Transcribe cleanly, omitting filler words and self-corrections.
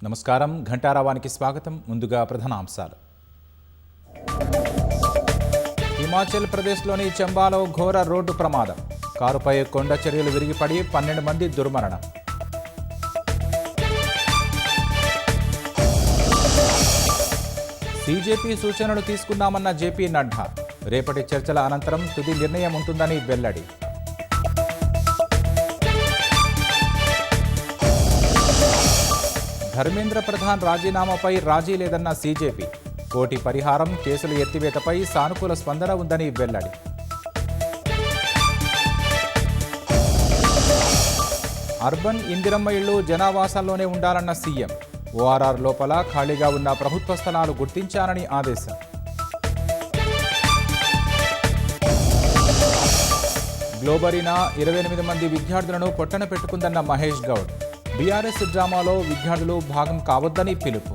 నమస్కారం ఘంటారావానికి స్వాగతం. ముందుగా ప్రధానాంశాలు. హిమాచల్ ప్రదేశ్లోని చంబాలో ఘోర రోడ్డు ప్రమాదం. కారుపై కొండ చర్యలు విరిగిపడి 12 మంది దుర్మరణం. బీజేపీ సూచనలు తీసుకున్నామన్న జేపీ నడ్డా. రేపటి చర్చల అనంతరం తుది నిర్ణయం ఉంటుందని వెల్లడి. ధర్మేంద్ర ప్రధాన్ రాజీనామాపై రాజీ లేదన్న సీజేపీ. కోటి పరిహారం, కేసుల ఎత్తివేతపై సానుకూల స్పందన ఉందని వెల్లడి. అర్బన్ ఇందిరమ్మ ఇళ్లు జనావాసాల్లోనే ఉండాలన్న సీఎం. ఓఆర్ఆర్ లోపల ఖాళీగా ఉన్న ప్రభుత్వ స్థలాలు గుర్తించాలని ఆదేశం. గ్లోబరీనా 28 మంది విద్యార్థులను పొట్టన పెట్టుకుందన్న మహేష్ గౌడ్. బీఆర్ఎస్ డ్రామాలో విద్యార్థులు భాగం కావద్దని పిలుపు.